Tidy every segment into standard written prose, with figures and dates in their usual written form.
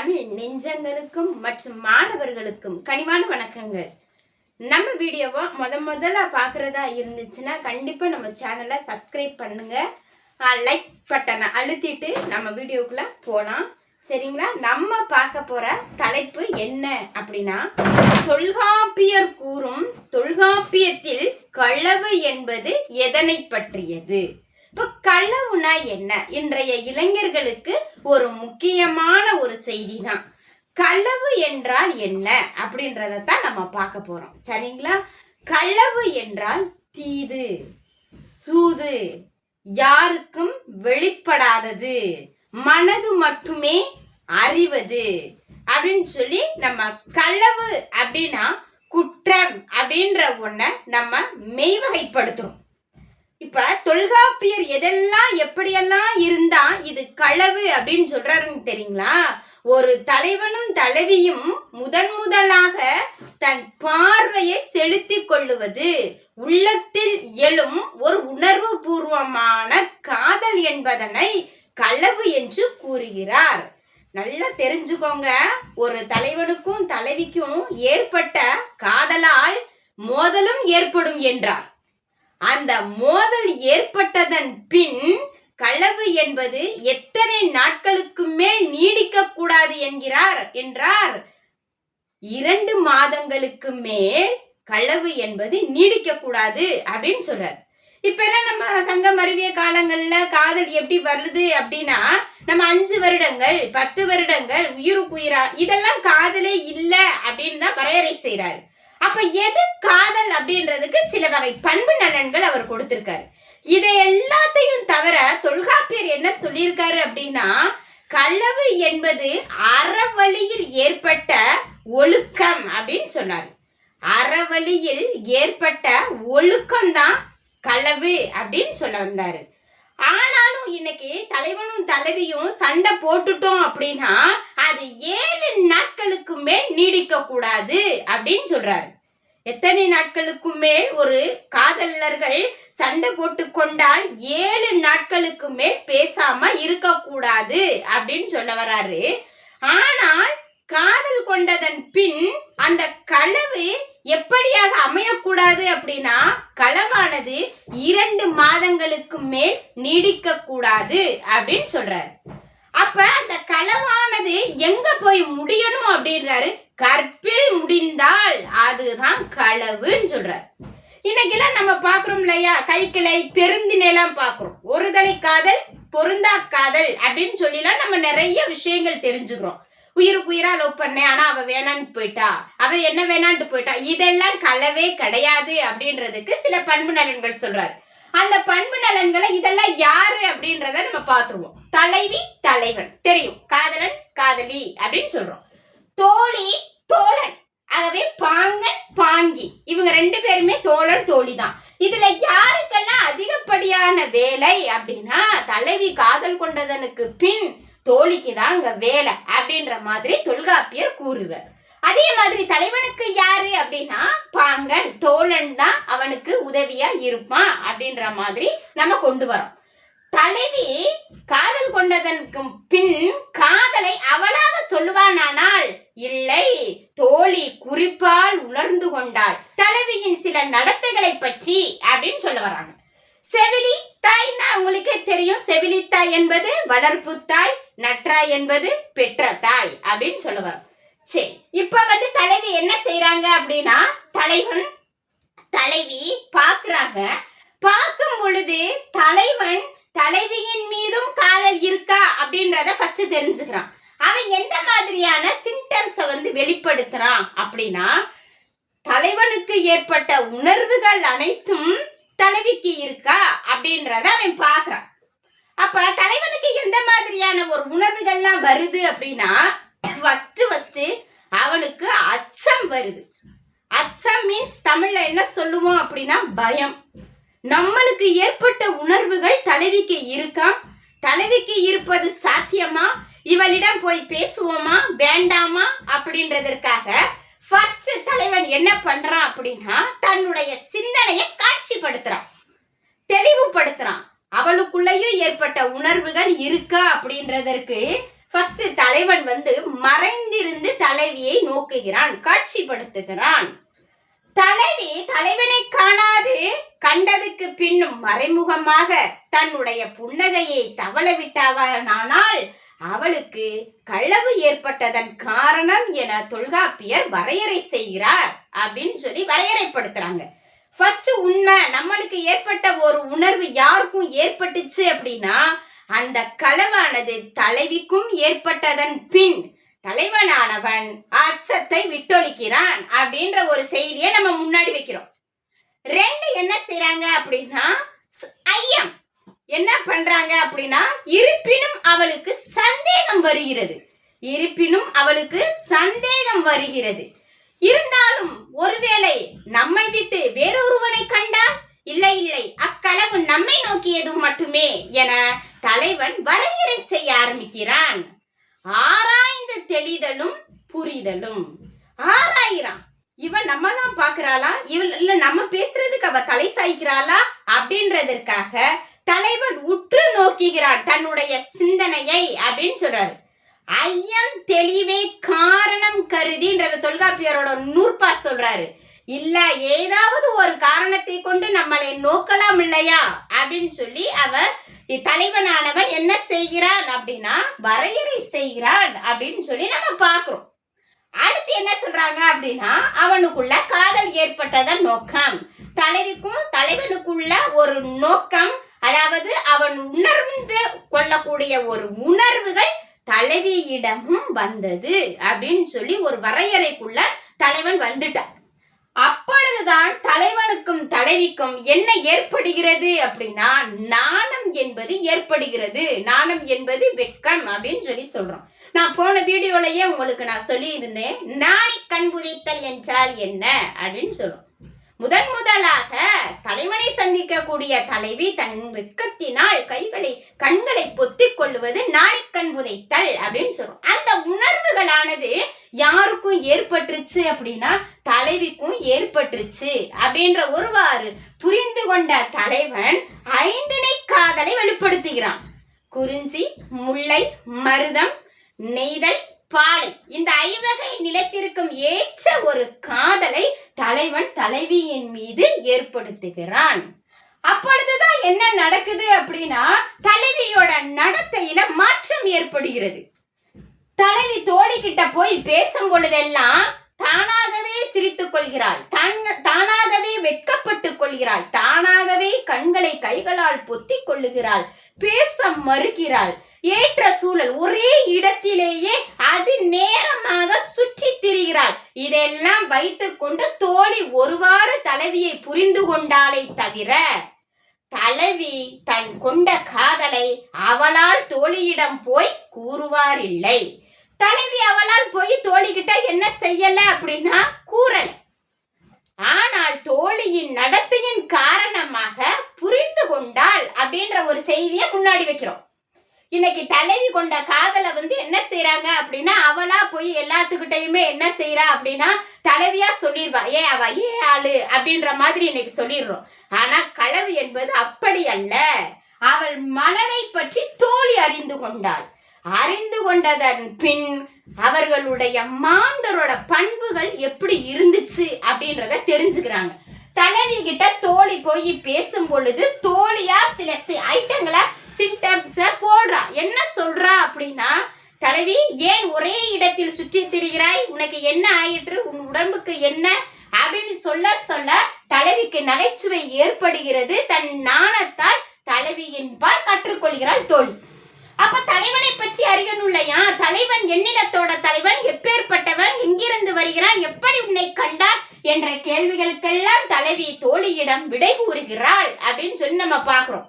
தமிழ் நெஞ்சங்களுக்கும் மற்றும் மாணவர்களுக்கும் கனிவான வணக்கங்கள். நம்ம வீடியோவை முதல்ல பார்க்குறதா இருந்துச்சுன்னா கண்டிப்பாக நம்ம சேனலை சப்ஸ்கிரைப் பண்ணுங்க. லைக் பட்டனை அழுத்திட்டு நம்ம வீடியோக்குள்ள போகலாம். சரிங்களா? நம்ம பார்க்க போகிற தலைப்பு என்ன அப்படின்னா, தொல்காப்பியர் கூறும் தொல்காப்பியத்தில் களவு என்பது எதனை பற்றியது? இப்போ களவுனா என்ன? இன்றைய இளைஞர்களுக்கு ஒரு முக்கியமான ஒரு செய்தி தான். களவு என்றால் என்ன அப்படின்றதான் நம்ம பார்க்க போறோம். சரிங்களா? களவு என்றால் தீது, சூது, யாருக்கும் வெளிப்படாதது, மனது மட்டுமே அறிவது அப்படின்னு சொல்லி நம்ம களவு அப்படின்னா குற்றம் அப்படின்ற ஒன்ன நம்ம மெய்வகைப்படுத்துறோம். இப்ப தொல்காப்பியர் எதெல்லாம் எப்படியெல்லாம் இருந்தா இது களவு அப்படின்னு சொல்றாருன்னு தெரியுங்களா? ஒரு தலைவனும் தலைவியும் முதலாக தன் பார்வையை செலுத்தி கொள்ளுவது, உள்ளத்தில் எழும் ஒரு உணர்வு பூர்வமான காதல் என்பதனை களவு என்று கூறுகிறார். நல்லா தெரிஞ்சுக்கோங்க. ஒரு தலைவனுக்கும் தலைவிக்கும் ஏற்பட்ட காதலால் மோதலும் ஏற்படும் என்றார். அந்த மோதல் ஏற்பட்டதன் பின் களவு என்பது எத்தனை நாட்களுக்கு மேல் நீடிக்க கூடாது என்றார். 2 மாதங்களுக்கு மேல் களவு என்பது நீடிக்க கூடாது அப்படின்னு சொல்றார். இப்ப எல்லாம் நம்ம சங்கம் மருவிய காலங்கள்ல காதல் எப்படி வருது அப்படின்னா, நம்ம 5 வருடங்கள் 10 வருடங்கள் உயிருக்குயிரா இதெல்லாம் காதலே இல்லை அப்படின்னு தான் வரையறை செய்யறாரு. அப்ப எது காதல் அப்படின்றதுக்கு சில வகை பண்பு நலன்கள் அவர் கொடுத்திருக்காரு. இதை எல்லாத்தையும் தவிர தொல்காப்பியர் என்ன சொல்லியிருக்காரு அப்படின்னா, களவு என்பது அறவழியில் ஏற்பட்ட ஒழுக்கம் அப்படின்னு சொன்னார். அறவழியில் ஏற்பட்ட ஒழுக்கம் தான் களவு அப்படின்னு சொல்ல வந்தாரு. ஆனாலும் இன்னைக்கு தலைவனும் தலைவியும் சண்டை போட்டுட்டோம் அப்படின்னா அது 7 நாட்களுக்கு மேல் நீடிக்க கூடாது அப்படின்னு சொல்றாரு. எத்தனை நாட்களுக்கு மேல்? ஒரு காதலர்கள் சண்டை போட்டு கொண்டால் 7 நாட்களுக்கு மேல் பேசாம இருக்கக்கூடாது அப்படின்னு சொல்ல வராரு. ஆனால் காதல் கொண்டதன் பின் அந்த களவு எப்படியாக அமையக்கூடாது அப்படின்னா, களவானது 2 மாதங்களுக்கு மேல் நீடிக்க கூடாது அப்படின்னு சொல்றாரு. அப்ப அந்த களவானது எங்க போய் முடியணும் அப்படின்றாரு. கற்பில் முடிந்தால் அதுதான் களவுன்னு சொல்றாரு. இன்னைக்கெல்லாம் நம்ம பாக்குறோம் இல்லையா, கைக்கிளை பெருந்தினைலாம் பாக்குறோம். ஒரு தலை காதல் பொருந்தா காதல் அப்படின்னு சொல்லிலாம் நம்ம நிறைய விஷயங்கள் தெரிஞ்சுக்கிறோம். உயிருக்குயிரா லவ் பண்ணேன், ஆனா அவ வேணான்னு போயிட்டா, அவ என்ன வேணான்ட்டு போயிட்டா, இதெல்லாம் களவே கிடையாது அப்படின்றதுக்கு சில பண்பு நலன்கள் சொல்றாரு. அந்த பண்பு நலன்களை இதெல்லாம் யாரு அப்படின்றத நம்ம பார்த்துருவோம். தலைவி தலைவன் தெரியும், காதலன் காதலி அப்படின்னு சொல்றோம், தோழி தோழன், ஆகவே பாங்கன் பாங்கி, இவங்க 2 பேருமே தோழன் தோழி தான். இதுல யாருக்கெல்லாம் அதிகப்படியான வேலை அப்படின்னா, தலைவி காதல் கொண்டதனுக்கு பின் தோழிக்கு தான் அங்க வேலை அப்படின்ற மாதிரி தொல்காப்பியர் கூறுவார். அதே மாதிரி தலைவனுக்கு யாரு அப்படின்னா பாங்கன் தோழன் தான் அவனுக்கு உதவியா இருப்பான் அப்படின்ற மாதிரி நம்ம கொண்டு வரோம். தலைவி காதல் கொண்டதற்கு பின் காதலை அவளாக சொல்லுவானால் இல்லை, தோழி குறிப்பால் உணர்ந்து கொண்டாள் தலைவியின் சில நடத்தைகளை பற்றி அப்படின்னு சொல்ல வராங்க. செவிலி தாய்னா உங்களுக்கே தெரியும். செவிலி தாய் என்பது வளர்ப்பு தாய், நற்றாய் என்பது பெற்ற தாய் அப்படின்னு சொல்ல வரோம். சரி, இப்ப தலைவி என்ன செய்யறாங்க அப்படின்னா, தலைவன் தலைவி பாக்குறாங்க. பார்க்கும் பொழுது தலைவன் தலைவியின் மீதும் காதல் இருக்கா அப்படின்றத ஃபர்ஸ்ட் தெரிஞ்சுக்கிறான். அவன் எந்த மாதிரியான சிம்டம்ஸ வெளிப்படுத்துறான் அப்படின்னா, தலைவனுக்கு ஏற்பட்ட உணர்வுகள் அனைத்தும் தலைவிக்கு இருக்கா அப்படின்றத அவன் பார்க்கறான். அப்ப தலைவனுக்கு எந்த மாதிரியான ஒரு உணர்வுகள்லாம் வருது அப்படின்னா, ஃபர்ஸ்ட் அவனுக்கு அச்சம் வருது. அச்சம் மீன்ஸ் தமிழ்ல என்ன சொல்லுவோம் அப்படின்னா பயம். நம்மளுக்கு ஏற்பட்ட உணர்வுகள் தலைவிக்கு இருக்கா, தலைவிக்கு இருப்பது சாத்தியமா, இவளிடம் போய் பேசுவோமா வேண்டாமா அப்படின்றதற்காக ஃபர்ஸ்ட் தலைவன் என்ன பண்றான் அப்படின்னா, தன்னுடைய சிந்தனையை காட்சிப்படுத்துறான், தெளிவுபடுத்துறான். அவளுக்குள்ளேயும் ஏற்பட்ட உணர்வுகள் இருக்கா அப்படின்றதற்கு ஃபர்ஸ்ட் தலைவன் மறைந்திருந்து தலைவியை நோக்குகிறான், காட்சிப்படுத்துகிறான். தலைவி தலைவனை காணாது கண்டதுக்கு பின்னும் மறைமுகமாக தன்னுடைய புன்னகையை தவள விட்டானால் அவளுக்கு களவு ஏற்பட்டதன் காரணம் என தொல்காப்பியர் வரையறை செய்கிறார் அப்படின்னு சொல்லி வரையறைப்படுத்துறாங்க. ஃபர்ஸ்ட் உண்மை, நம்மளுக்கு ஏற்பட்ட ஒரு உணர்வு யாருக்கும் ஏற்பட்டுச்சு அப்படின்னா அந்த களவானது தலைவிக்கும் ஏற்பட்டதன் பின் தலைவனானவன் அச்சத்தை விட்டொழிக்கிறான் அப்படின்ற ஒரு செய்தியை நம்ம முன்னாடி வைக்கிறோம். ரெண்டு என்ன செய்யறாங்க அப்படின்னா ஐயம் என்ன பண்றாங்க அப்படின்னா இருப்பினும் அவளுக்கு சந்தேகம் வருகிறது. இருந்தாலும் ஒருவேளை நம்மை விட்டு வேறொருவனை கண்டால் இல்லை அக்களவு நம்மை நோக்கியதும் மட்டுமே என தலைவன் வரையறை செய்ய ஆரம்பிக்கிறான். ஆராய்ந்து தெளிதலும் புரிதலும். ஆராயிறான், இவன் நம்ம தான் பாக்குறாளா, இல்ல நம்ம பேசுறதுக்கு அவ தலை சாய்க்கிறாளா அப்படின்றதற்காக தலைவன் உற்று நோக்குகிறான் தன்னுடைய சிந்தனையை அப்படின்னு சொல்றாரு. ஐயம் தெளிவே காரணம் கருதின்றத தொல்காப்பியரோட நூற்பா சொல்றாரு. இல்ல ஏதாவது ஒரு காரணத்தை கொண்டு நம்மளை நோக்கலாம் இல்லையா அப்படின்னு சொல்லி அவர் தலைவனானவன் என்ன செய்கிறான் அப்படின்னா வரையறை செய்கிறான் அப்படின்னு சொல்லி நம்ம பாக்குறோம். அடுத்து என்ன சொல்றாங்க அப்படின்னா அவனுக்குள்ள காதல் ஏற்பட்டதன் நோக்கம். தலைவிக்கும் தலைவனுக்குள்ள ஒரு நோக்கம், அதாவது அவன் உணர்ந்து கொள்ளக்கூடிய ஒரு உணர்வுகள் தலைவியிடமும் வந்தது அப்படின்னு சொல்லி ஒரு வரையறைக்குள்ள தலைவன் வந்துட்டான். அப்பொழுதுதான் தலைவனுக்கும் தலைவிக்கும் என்ன ஏற்படுகிறது அப்படின்னா நாணம் என்பது ஏற்படுகிறது. நாணம் என்பது வெட்கம் அப்படின்னு சொல்லி சொல்றோம். நான் போன வீடியோலயே உங்களுக்கு நான் சொல்லி இருந்தேன், நாணி கண்புதைத்தல் என்றால் என்ன அப்படின்னு சொல்றோம். முதலாக தலைவனை சந்திக்கக்கூடிய தலைவி தன் வெட்கத்தினால் கண்களை பொத்திக் கொள்வது நாணிக்கண் புதைத்தல் அப்படின்னு சொல்றோம். அந்த உணர்வுகளானது யாருக்கும் ஏற்பட்டுருச்சு அப்படின்னா தலைவிக்கும் ஏற்பட்டுருச்சு அப்படின்ற ஒருவாறு புரிந்து கொண்ட தலைவன் ஐந்திணை காதலை வெளிப்படுத்துகிறான். குறிஞ்சி, முல்லை, மருதம், நெய்தல், பாலை, இந்த ஐவகை நிலத்திற்கும் ஏற்ற ஒரு காதலை தலைவன் தலைவியின் மீது ஏற்படுத்துகிறான். அப்பொழுதுதான் என்ன நடக்குது அப்படின்னா தலைவியோட நடத்தையில மாற்றம் ஏற்படுகிறது. தலைவி தோழி கிட்ட போய் பேசும் பொழுதெல்லாம் தானாகவே சிரித்துக் கொள்கிறாள், தானாகவே வெட்கப்பட்டுக் கொள்கிறாள், தானாகவே கண்களை கைகளால் பொத்திக் கொள்ளுகிறாள், பேச மறுக்கிறாள். ஏற்ற சூழல் ஒரே இடத்திலேயே அது நேரமாக சுற்றி திரிகிறாள். இதெல்லாம் வைத்துக் கொண்டு தோழி ஒருவாறு தலைவியை புரிந்து கொண்டாலே தவிர தலைவி தன் கொண்ட காதலை அவளால் தோழியிடம் போய் கூறுவார் இல்லை. தலைவி அவளால் போய் தோழிகிட்ட என்ன செய்யல அப்படின்னா கூறல. ஆனால் தோழியின் நடத்தையின் காரணமாக புரிந்து கொண்டாள் அப்படின்ற ஒரு செய்தியை முன்னாடி வைக்கிறோம். இன்னைக்கு தலைவி கொண்ட காதலை என்ன செய்யறாங்க அப்படின்னா அவளா போய் எல்லாத்துக்கிட்டையுமே என்ன செய்யறா அப்படின்னா தலைவியா சொல்லிடுவா, அவ ஆளு அப்படின்ற மாதிரி இன்னைக்கு சொல்லிடுறோம். ஆனா களவு என்பது அப்படி அல்ல. அவள் மனதை பற்றி தோழி அறிந்து கொண்டாள். அறிந்து கொண்டதன் பின் அவர்களுடைய மாந்தரோட பண்புகள் எப்படி இருந்துச்சு அப்படின்றத தெரிஞ்சுக்கிறாங்க. தலைவி கிட்ட தோழி போய் பேசும் பொழுது தோழியா சில ஐட்டங்களை சிம்டம்ஸ போடுறா. என்ன சொல்றா அப்படின்னா தலைவி ஏன் ஒரே இடத்தில் சுற்றி திரிகிறாய், உனக்கு என்ன ஆயிற்று, உன் உடம்புக்கு என்ன அப்படின்னு சொல்ல தலைவிக்கு நகைச்சுவை ஏற்படுகிறது. தன் நாணத்தால் தலைவியின் பால் கற்றுக்கொள்கிறாள் தோழி. அப்ப தலைவனை பற்றி அறியணும் இல்லையா, தலைவன் என்னிடத்தோட தலைவன் எப்பேற்பட்டவன், எங்கிருந்து வருகிறான், எப்படி உன்னை கண்டான் என்ற கேள்விகளுக்கெல்லாம் தலைவி தோழியிடம் விடை கூறுகிறாள் அப்படின்னு சொல்லி நம்ம பாக்குறோம்.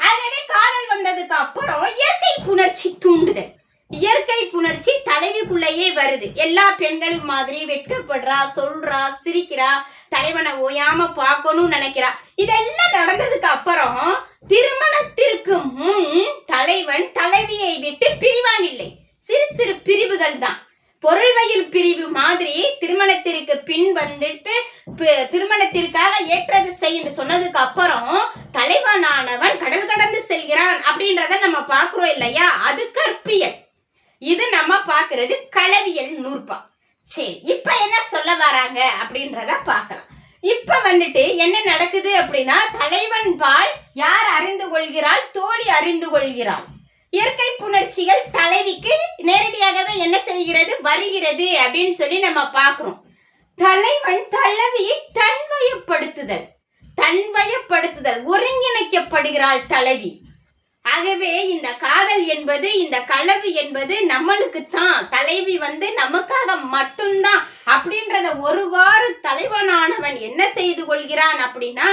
ஆகவே காதல் வந்ததுக்கு அப்புறம் இயற்கை புணர்ச்சி தூண்டுதல். இயற்கை புணர்ச்சி தலைவிக்குள்ளேயே வருது. எல்லா பெண்களும் மாதிரி வெட்கப்படுறா, சொல்றா, சிரிக்கிறா, தலைவனை ஓயாம பார்க்கணும்னு நினைக்கிறா. இதெல்லாம் நடந்ததுக்கு அப்புறம் திருமணத்திற்கு முன் தலைவன் தலைவியை விட்டு பிரிவான் இல்லை. சிறு சிறு பிரிவுகள் தான். பொருள்வயில் பிரிவு மாதிரி திருமணத்திற்கு பின் வந்துட்டு திருமணத்திற்காக ஏற்றது செய்ய சொன்னதுக்கு அப்புறம் தலைவனானவன் கடல் கடந்து செல்கிறான் அப்படின்றத நம்ம பார்க்கிறோம் இல்லையா? அது கற்பியல். இது நம்ம பார்க்கிறது களவியல் நூற்பா. சரி, இப்ப என்ன சொல்ல வராங்க அப்படின்றத பார்க்கலாம். இப்ப வந்துட்டு என்ன நடக்குது அப்படின்னா, தலைவன் பால் யார் அறிந்து கொள்கிறாள்? தோழி அறிந்து கொள்கிறாள். இயற்கை புணர்ச்சிகள் தலைவிக்கு நேரடியாகவே என்ன செய்கிறது? வருகிறது அப்படின்னு சொல்லி நம்ம பார்க்கிறோம். தலைவன் தலைவியை தன்வயப்படுத்துதல் ஒருங்கிணைக்கப்படுகிறாள் தலைவி. ஆகவே இந்த காதல் என்பது, இந்த களவு என்பது நம்மளுக்கு தான், தலைவி வந்து நமக்காக மட்டும்தான் அப்படின்றத ஒருவாறு தலைவனானவன் என்ன செய்து கொள்கிறான் அப்படின்னா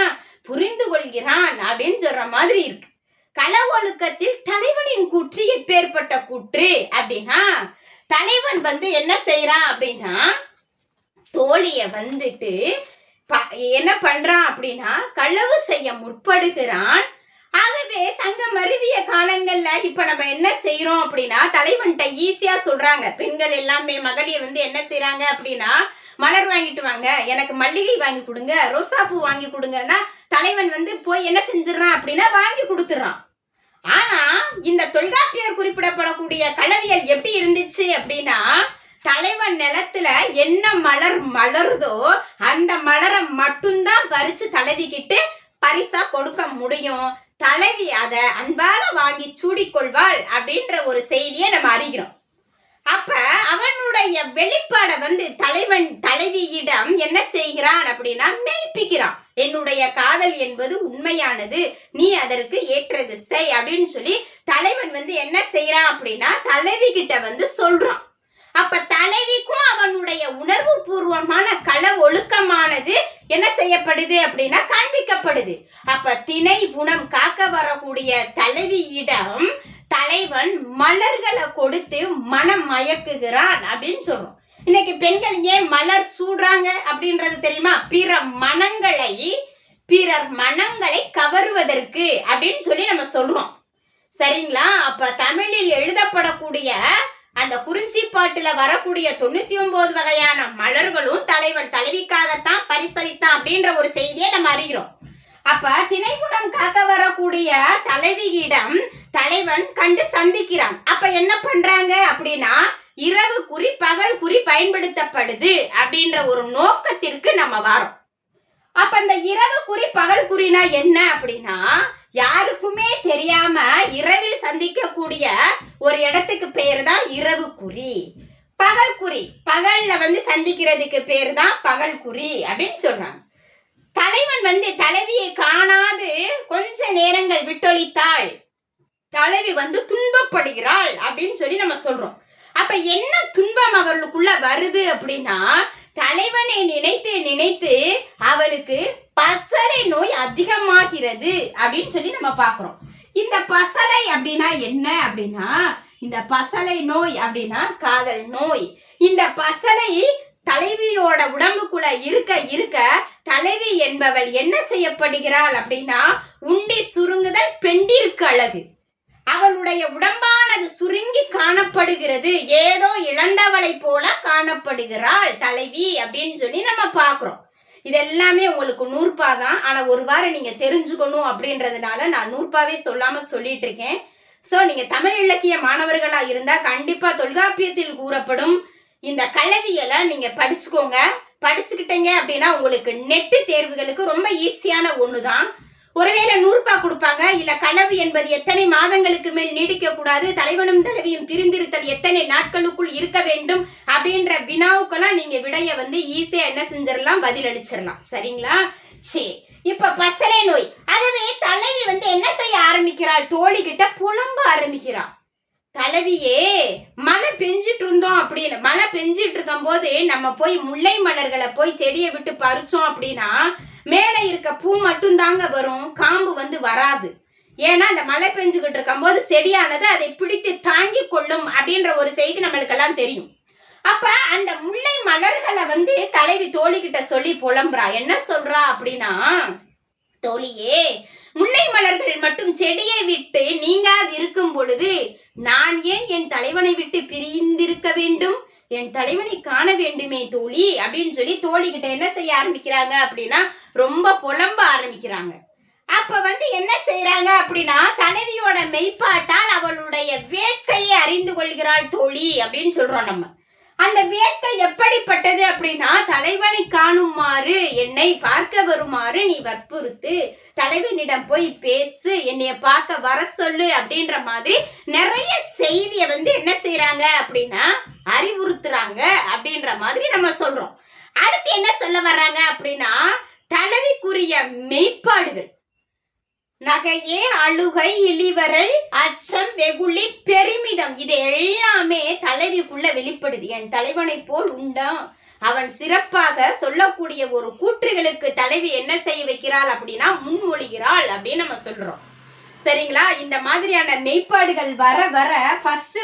புரிந்து கொள்கிறான் அப்படின்னு சொல்ற மாதிரி இருக்கு. கள ஒழுக்கத்தில் தலைவனின் கூற்று எப்பேற்பட்ட கூற்று அப்படின்னா, தலைவன் வந்து என்ன செய்யறான் அப்படின்னா தோழிய வந்துட்டு என்ன பண்றான் அப்படின்னா களவு செய்ய முற்படுகிறான். ஆகவே சங்கம் அருவிய காலங்கள்ல இப்ப நம்ம என்ன செய்யறோம் அப்படின்னா, தலைவன்கிட்ட ஈஸியா சொல்றாங்க பெண்கள் எல்லாமே, மகளிர் வந்து என்ன செய்யறாங்க அப்படின்னா, மலர் வாங்கிட்டு வாங்க, எனக்கு மல்லிகை வாங்கி கொடுங்க, ரோசா பூ வாங்கி கொடுங்கன்னா தலைவன் வந்து போய் என்ன செஞ்சிடறான் அப்படின்னா வாங்கி கொடுத்துறான். ஆனா இந்த தொல்காப்பியர் குறிப்பிடப்படக்கூடிய களவியல் எப்படி இருந்துச்சு அப்படின்னா, தலைவன் நிலத்துல என்ன மலர் மலருதோ அந்த மலரை மட்டும்தான் பறிச்சு தலைவிக்கிட்டு பரிசா கொடுக்க முடியும். தலைவி அதை அன்பாக வாங்கி சூடிக்கொள்வாள் அப்படின்ற ஒரு செய்தியை நம்ம அறிகிறோம். அப்ப அவனுடைய வெளிப்பாட வந்து தலைவன் தலைவியிடம் என்ன செய்கிறான் அப்படின்னா மெய்ப்பிக்கிறான். என்னுடைய காதல் என்பது உண்மையானது, நீ அதற்கு ஏற்றது செய் அப்படின்னு சொல்லி தலைவன் வந்து என்ன செய்யறான் அப்படின்னா தலைவி கிட்ட வந்து சொல்றான். அப்ப தலைவிக்கும் அவனுடைய உணர்வு பூர்வமான கள ஒழுக்கமானது என்ன செய்யப்படுது அப்படின்னா காண்பிக்கப்படுது. அப்ப திணை குணம் காக்க வரக்கூடிய தலைவியிடம் தலைவன் மலர்களை கொடுத்து மனம் மயக்குகிறான் அப்படின்னு சொல்றோம். இன்னைக்கு பெண்கள் ஏன் மலர் சூடுறாங்க அப்படின்றது தெரியுமா? பிறர் மனங்களை கவருவதற்கு அப்படின்னு சொல்லி நம்ம சொல்றோம். சரிங்களா? அப்ப தமிழில் எழுதப்படக்கூடிய அந்த குறிஞ்சி பாட்டுல வரக்கூடிய 99 வகையான மலர்களும் தலைவன் தலைவிக்காகத்தான் பரிசளித்தான் அப்படின்ற ஒரு செய்தியை நம்ம அறிகிறோம். அப்ப திணைக்குணம் காக்க வரக்கூடிய தலைவியிடம் தலைவன் கண்டு சந்திக்கிறான். அப்ப என்ன பண்றாங்க அப்படின்னா இரவு குறி பகல் குறி பயன்படுத்தப்படுது அப்படின்ற ஒரு நோக்கத்திற்கு நம்ம வரோம். அப்ப அந்த இரவு குறி பகல் குறினா என்ன அப்படின்னா, யாருக்குமே தெரியாம இரவில் சந்திக்கக்கூடிய ஒரு இடத்துக்கு பேர் தான் இரவு குறி. பகல் குறி பகல்ல வந்து சந்திக்கிறதுக்கு பேர் தான் பகல் குறி அப்படின்னு சொல்றாங்க. தலைவன் வந்து தலைவியை காணாது கொஞ்ச நேரங்கள் விட்டொழித்தாள், தலைவி வந்து துன்பப்படுகிறாள் அப்படின்னு சொல்லி நம்ம சொல்றோம். அப்ப என்ன துன்பம் அவர்களுக்குள்ள வருது அப்படின்னா, தலைவனை நினைத்து நினைத்து அவளுக்கு பசலை நோய் அதிகமாகிறது அப்படின்னு சொல்லி நம்ம பார்க்கிறோம். இந்த பசலை அப்படின்னா என்ன அப்படின்னா, இந்த பசலை நோய் அப்படின்னா காதல் நோய். இந்த பசலை தலைவியோட உடம்புக்குள்ள இருக்க இருக்க தலைவி என்பவள் என்ன செய்யப்படுகிறாள் அப்படின்னா உண்டி சுருங்குதல் பெண்டிற்கு அழகு. அவளுடைய உடம்பானது சுருங்கி காணப்படுகிறது, ஏதோ இழந்தவளை போல காணப்படுகிறாள் தலைவி அப்படின்னு சொல்லி நம்ம பார்க்கிறோம். இது எல்லாமே உங்களுக்கு நூற்பாதான். ஆனா ஒரு வாரம் நீங்க தெரிஞ்சுக்கணும் அப்படின்றதுனால நான் நூற்பாவே சொல்லாம சொல்லிட்டு இருக்கேன். சோ நீங்க தமிழ் இலக்கிய மாணவர்களா இருந்தா கண்டிப்பா தொல்காப்பியத்தில் கூறப்படும் இந்த களவியலை நீங்க படிச்சுக்கோங்க. படிச்சுக்கிட்டீங்க அப்படின்னா உங்களுக்கு நெட்டு தேர்வுகளுக்கு ரொம்ப ஈஸியான ஒண்ணுதான். ஒருவேளை நூற்பா கொடுப்பாங்க, இல்ல களவு என்பது எத்தனை மாதங்களுக்கு மேல் நீடிக்க கூடாது, தலைவனும் தலைவியும் பிரிந்திருத்தல் எத்தனை நாட்களுக்குள் இருக்க வேண்டும் அப்படின்ற வினாவுக்கெல்லாம் நீங்க விடைய வந்து ஈஸியா என்ன செஞ்சிடலாம், பதில் அளிச்சிடலாம். சரிங்களா? சரி, இப்ப பசலை நோய். ஆகவே தலைவி வந்து என்ன செய்ய ஆரம்பிக்கிறாள், தோழி கிட்ட புலம்ப ஆரம்பிக்கிறாள். தலைவியே மழை பெஞ்சிட்டு இருந்தோம் அப்படின்னு, மழை பெஞ்சிட்டு இருக்கும் போது நம்ம போய் முல்லை மலர்களை போய் செடியை விட்டு பறிச்சோம் அப்படின்னா மேலே இருக்க பூ மட்டும் தாங்க வரும், காம்பு வந்து வராது. ஏன்னா அந்த மழை பெஞ்சுக்கிட்டு இருக்கும் போது செடியானது அதை பிடித்து தாங்கி கொள்ளும் அப்படின்ற ஒரு செய்தி நம்மளுக்கெல்லாம் தெரியும். அப்ப அந்த முல்லை மலர்களை வந்து தலைவி தோழி கிட்ட சொல்லி புலம்புறா. என்ன சொல்றா அப்படின்னா, தோழியே முல்லை மலர்கள் மட்டும் செடியை விட்டு நீங்காது இருக்கும் பொழுது நான் ஏன் என் தலைவனை விட்டு பிரிந்திருக்க வேண்டும் என் தலைவனை காண வேண்டுமே தோழி அப்படின்னு சொல்லி தோழி கிட்ட என்ன செய்ய ஆரம்பிக்கிறாங்க அப்படின்னா ரொம்ப புலம்ப ஆரம்பிக்கிறாங்க. அப்ப என்ன செய்யறாங்க அப்படின்னா தலைவியோட மெய்ப்பாட்டால் அவளுடைய வேட்கையை அறிந்து கொள்கிறாள் தோழி அப்படின்னு சொல்றோம் நம்ம. அந்த வேட்கை எப்படிப்பட்டது அப்படின்னா தலைவனை காணுமாறு என்னை பார்க்க வருமாறு நீ வற்புறுத்து, தலைவனிடம் போய் பேசு, என்னைய பார்க்க வர சொல்லு அப்படின்ற மாதிரி நிறைய செய்தியை என்ன செய்யறாங்க அப்படின்னா அறிவுறுத்துறாங்க அப்படின்ற மாதிரி நம்ம சொல்றோம். அடுத்து என்ன சொல்ல வர்றாங்க அப்படின்னா தலைவிக்குரிய மெய்ப்பாடுகள் நகையே அழுகை இழிவரல் அச்சம் வெகுளி பெருமிதம் இது எல்லாமே தலைவிக்குள்ள வெளிப்படுது. என் தலைவனை போல் உண்டா, அவன் சிறப்பாக சொல்லக்கூடிய ஒரு கூற்றுகளுக்கு தலைவி என்ன செய்ய வைக்கிறாள் அப்படின்னா முன்மொழிகிறாள் அப்படின்னு நம்ம சொல்றோம். சரிங்களா? இந்த மாதிரியான மெய்ப்பாடுகள் வர வர ஃபர்ஸ்ட்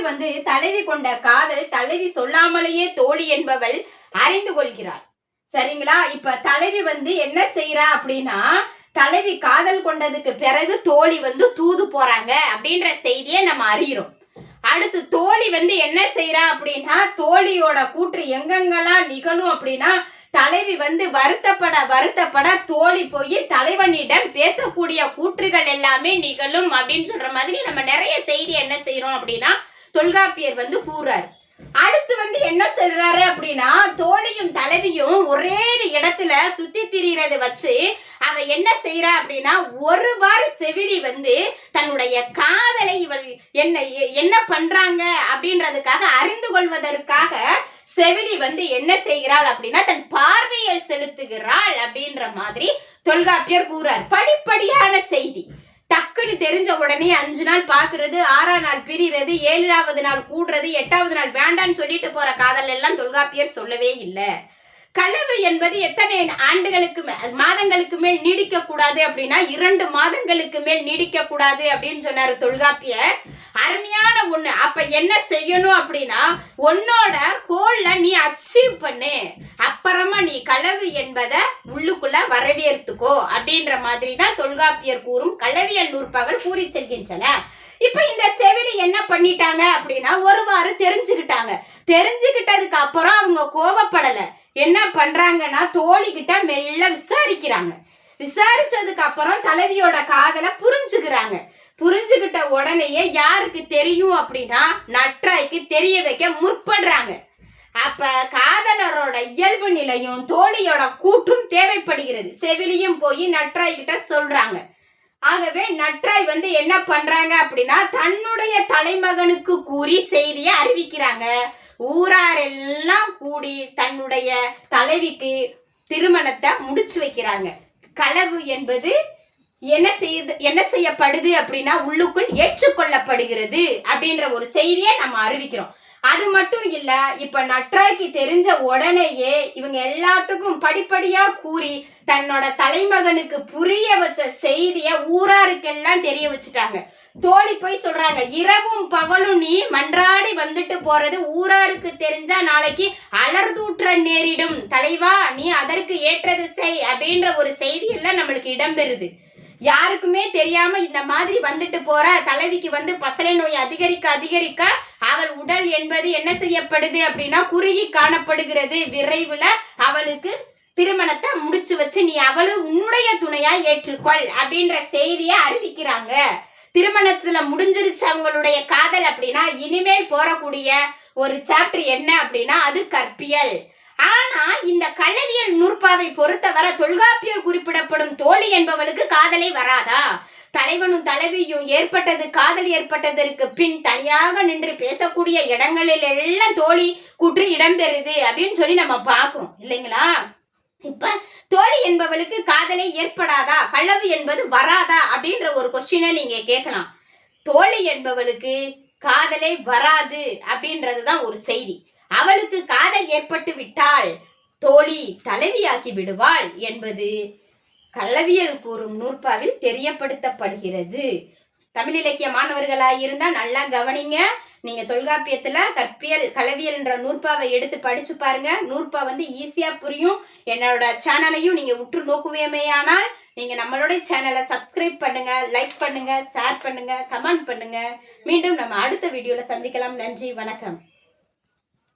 தலைவி கொண்ட காதல் தலைவி சொல்லாமலேயே தோழி என்பவள் அறிந்து கொள்கிறாள். சரிங்களா? இப்ப தலைவி என்ன செய்யறா அப்படின்னா தலைவி காதல் கொண்டதுக்கு பிறகு தோழி தூது போறாங்க அப்படின்ற செய்தியை நம்ம அறிகிறோம். அடுத்து தோழி என்ன செய்யறா அப்படின்னா தோழியோட கூற்று எங்கெங்கெல்லாம் நிகழும் அப்படின்னா தலைவி வருத்தப்பட தோழி போய் தலைவனிடம் பேசக்கூடிய கூற்றுகள் எல்லாமே நிகழும் அப்படின்னு சொல்ற மாதிரி நம்ம நிறைய செய்தி என்ன செய்யறோம் அப்படின்னா தொல்காப்பியர் கூறாரு. அடுத்து என்ன சொல்றாரு அப்படின்னா தோழியும் தலைவியும் ஒரே இடத்துல சுத்தி திரிகிறத வச்சு அவ என்ன செய்யறா அப்படின்னா ஒரு வார செவிலி தன்னுடைய காதலை இவள் என்ன பண்றாங்க அப்படின்றதுக்காக அறிந்து கொள்வதற்காக செவிலி என்ன செய்கிறாள் அப்படின்னா தன் பார்வையை செலுத்துகிறாள் அப்படின்ற மாதிரி தொல்காப்பியர் கூறார். படிப்படியான செய்தி டக்குன்னு தெரிஞ்ச உடனே 5 நாள் பாக்குறது, 6ஆம் நாள் பிரிகிறது, 7ஆவது நாள் கூடுறது, 8ஆவது நாள் வேண்டான்னு சொல்லிட்டு போற காதல் எல்லாம் தொல்காப்பியர் சொல்லவே இல்லை. களவு என்பது எத்தனை ஆண்டுகளுக்கு மாதங்களுக்கு மேல் நீடிக்க கூடாது அப்படின்னா 2 மாதங்களுக்கு மேல் நீடிக்க கூடாது அப்படின்னு சொன்னாரு தொல்காப்பியர். அருமையான ஒண்ணு. அப்ப என்ன செய்யணும் அப்படின்னா உன்னோட கோல்ல நீ அச்சீவ் பண்ணு, அப்புறமா நீ களவு என்பதை உள்ளுக்குள்ள வரவேற்றுக்கோ அப்படின்ற மாதிரி தான் தொல்காப்பியர் கூறும் களவியல் நூற்பாக்கள் கூறி செல்கின்றன. இப்ப இந்த செவிலி என்ன பண்ணிட்டாங்க அப்படின்னா ஒரு வாரம் தெரிஞ்சுக்கிட்டதுக்கு அப்புறம் அவங்க கோபப்படல. என்ன பண்றாங்கன்னா தோழி கிட்ட மெல்ல விசாரிக்கிறாங்க. விசாரிச்சதுக்கு அப்புறம் தலைவியோட காதலை புரிஞ்சுக்கிட்ட உடனேயே யாருக்கு தெரியும் அப்படின்னா நற்றாய்க்கு தெரிய வைக்க முற்படுறாங்க. அப்ப காதலரோட இயல்பு நிலையும் தோழியோட கூட்டும் தேவைப்படுகிறது. செவிலியும் போய் நற்றாய் கிட்ட சொல்றாங்க. ஆகவே நற்றாய் என்ன பண்றாங்க அப்படின்னா தன்னுடைய தலைமகனுக்கு கூறி செய்தியை அறிவிக்கிறாங்க. ஊராரெல்லாம் கூடி தன்னுடைய தலைவிக்கு திருமணத்தை முடிச்சு வைக்கிறாங்க. களவு என்பது என்ன செய்யப்படுது அப்படின்னா உள்ளுக்குள் ஏற்றுக்கொள்ளப்படுகிறது அப்படின்ற ஒரு செய்தியை நம்ம அறிவிக்கிறோம். அது மட்டும் இல்ல, இப்ப நற்றாய்க்கு தெரிஞ்ச உடனேயே இவங்க எல்லாத்துக்கும் படிப்படியா கூறி தன்னோட தலைமகனுக்கு புரிய வச்ச செய்திய ஊராருக்கெல்லாம் தெரிய வச்சுட்டாங்க. தோழி போய் சொல்றாங்க, இரவும் பகலும் நீ மன்றாடி வந்துட்டு போறது ஊராருக்கு தெரிஞ்சா நாளைக்கு அலர்தூற்ற நேரிடும், தலைவா நீ அதற்கு ஏற்றது செய் அப்படின்ற ஒரு செய்தி எல்லாம் நம்மளுக்கு இடம்பெறுது. யாருக்குமே தெரியாம இந்த மாதிரி வந்துட்டு போற தலைவிக்கு பசலை நோய் அதிகரிக்க அவள் உடல் என்பது என்ன செய்யப்படுது அப்படின்னா குறுகி காணப்படுகிறது. விரைவுல அவளுக்கு திருமணத்தை முடிச்சு வச்சு நீ அவளு உன்னுடைய துணையா ஏற்றுக்கொள் அப்படின்ற செய்தியை அறிவிக்கிறாங்க. திருமணத்துல முடிஞ்சிருச்சு அவங்களுடைய காதல் அப்படின்னா இனிமேல் போறக்கூடிய ஒரு சாப்டர் என்ன அப்படின்னா அது கற்பியல். ஆனா இந்த களவியல் நூற்பாவை பொறுத்தவரை தொல்காப்பியர் குறிப்பிடப்படும் தோழி என்பவளுக்கு காதலை வராதா? தலைவனும் தலைவியும் காதல் ஏற்பட்டதற்கு பின் தனியாக நின்று பேசக்கூடிய இடங்களில் எல்லாம் தோழி கூற்று இடம்பெறுது அப்படின்னு சொல்லி நம்ம பார்க்கிறோம் இல்லைங்களா? இப்ப தோழி என்பவளுக்கு காதலை ஏற்படாதா, களவு என்பது வராதா அப்படின்ற ஒரு கொஸ்டினை நீங்க கேட்கலாம். தோழி என்பவளுக்கு காதலை வராது அப்படின்றதுதான் ஒரு செய்தி. அவளுக்கு காதல் ஏற்பட்டு விட்டால் தோழி தலைவியாகி விடுவாள் என்பது களவியல் கூறும் நூற்பாவில் தெரியப்படுத்தப்படுகிறது. தமிழ் இலக்கிய மாணவர்களாக இருந்தால் நல்லா கவனிங்க. நீங்க தொல்காப்பியத்துல களவியல் என்ற நூற்பாவை எடுத்து படிச்சு பாருங்க. நூற்பா ஈஸியா புரியும். என்னோட சேனலையும் நீங்க உற்று நோக்குவேமையானால் நீங்க நம்மளோட சேனலை சப்ஸ்கிரைப் பண்ணுங்க, லைக் பண்ணுங்க, ஷேர் பண்ணுங்க, கமெண்ட் பண்ணுங்க. மீண்டும் நம்ம அடுத்த வீடியோல சந்திக்கலாம். நன்றி, வணக்கம்.